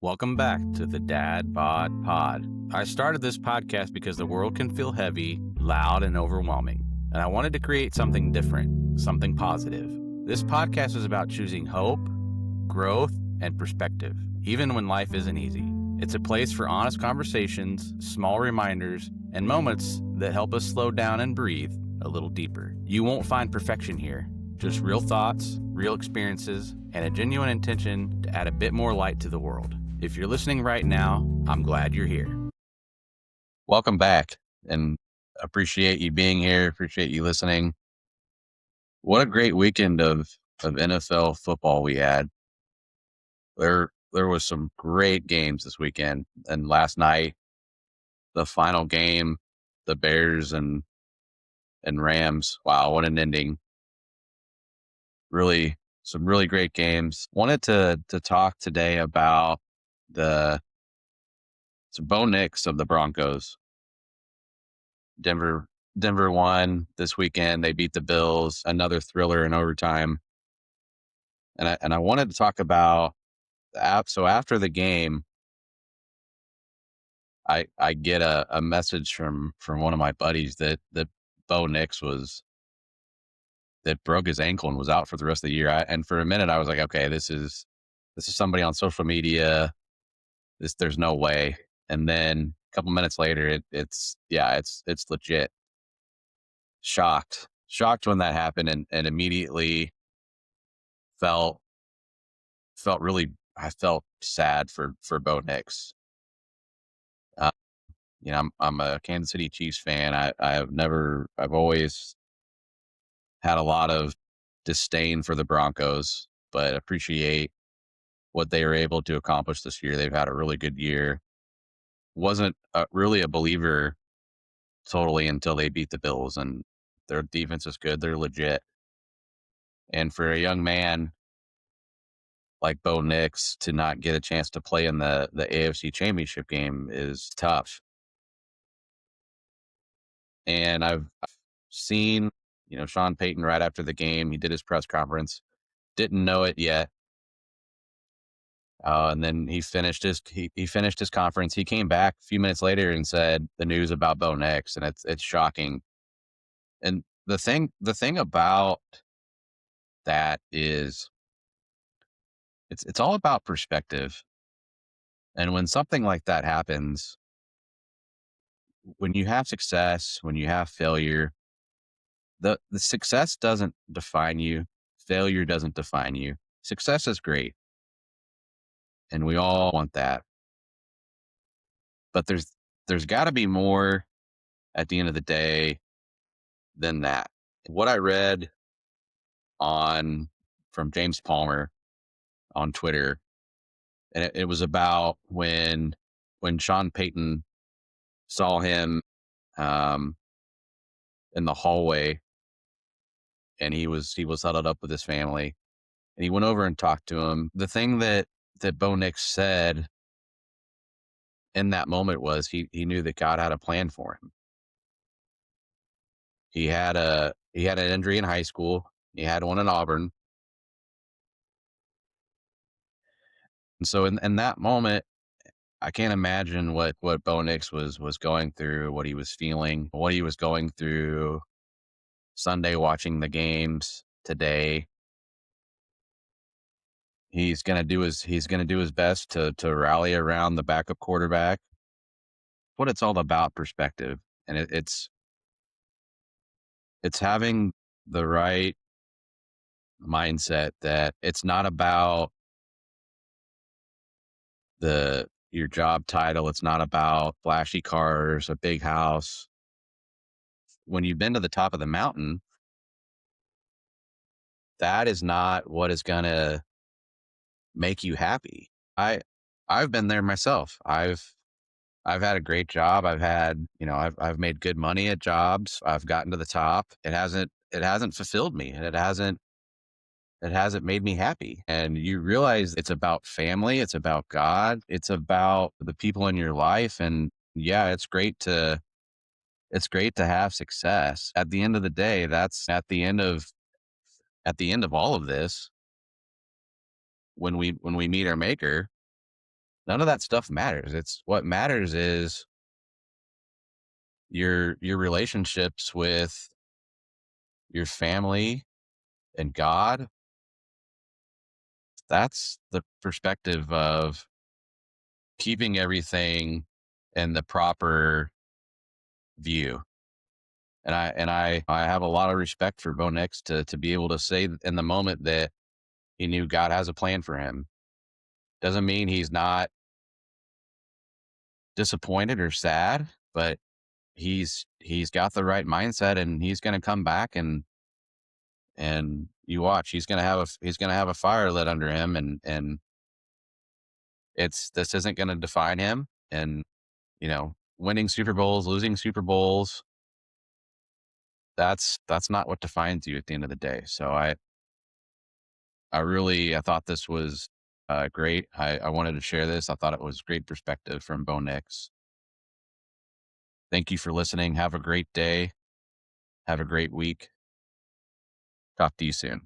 Welcome back to the Dad Bod Pod. I started this podcast because the world can feel heavy, loud, and overwhelming, and I wanted to create something different, something positive. This podcast is about choosing hope, growth, and perspective, even when life isn't easy. It's a place for honest conversations, small reminders, and moments that help us slow down and breathe a little deeper. You won't find perfection here, just real thoughts, real experiences, and a genuine intention to add a bit more light to the world. If you're listening right now, I'm glad you're here. Welcome back, and appreciate you being here. Appreciate you listening. What a great weekend of NFL football we had. There was some great games this weekend, and last night, the final game, the Bears and Rams. Wow, what an ending! Really, some really great games. Wanted to talk today about Bo Nix of the Broncos. Denver won this weekend. They beat the Bills. Another thriller in overtime. And I wanted to talk about so after the game, I get a message from one of my buddies that Bo Nix that broke his ankle and was out for the rest of the year. And for a minute I was like, okay, this is somebody on social media. There's no way. And then a couple minutes later, it's legit. Shocked when that happened, and immediately felt really. I felt sad for Bo Nix. I'm a Kansas City Chiefs fan. I've always had a lot of disdain for the Broncos, but appreciate what they were able to accomplish this year. They've had a really good year. Wasn't really a believer totally until they beat the Bills, and their defense is good. They're legit. And for a young man like Bo Nix to not get a chance to play in the AFC Championship game is tough. And I've seen, Sean Payton right after the game. He did his press conference. Didn't know it yet. And then he finished his conference. He came back a few minutes later and said the news about Bo Nix, and it's shocking. And the thing about that is it's all about perspective. And when something like that happens, when you have success, when you have failure, the success doesn't define you. Failure doesn't define you. Success is great, and we all want that. But there's got to be more at the end of the day than that. What I read from James Palmer on Twitter, and it was about when Sean Payton saw him in the hallway, and he was huddled up with his family, and he went over and talked to him. The thing that Bo Nix said in that moment was he knew that God had a plan for him. He had an injury in high school. He had one in Auburn. And so in that moment, I can't imagine what Bo Nix was going through, what he was feeling, what he was going through Sunday watching the games today. He's going to do his best to rally around the backup quarterback. What it's all about, perspective. And it's having the right mindset that it's not about your job title. It's not about flashy cars, a big house. When you've been to the top of the mountain, that is not what is going to make you happy. I've been there myself. I've had a great job. I've made good money at jobs. I've gotten to the top. It hasn't fulfilled me, and it hasn't made me happy. And you realize it's about family. It's about God. It's about the people in your life. And yeah, it's great to have success. At the end of the day, that's at the end of all of this. When we meet our maker, None of that stuff matters. It's what matters is your relationships with your family and God. That's the perspective of keeping everything in the proper view. And I have a lot of respect for Bo Nix to be able to say in the moment that he knew God has a plan for him. Doesn't mean he's not disappointed or sad, but he's got the right mindset, and he's going to come back, and you watch, he's going to have a fire lit under him, and this isn't going to define him. And winning Super Bowls, losing Super Bowls, that's not what defines you at the end of the day. So I thought this was great. I wanted to share this. I thought it was great perspective from Bo Nix. Thank you for listening. Have a great day. Have a great week. Talk to you soon.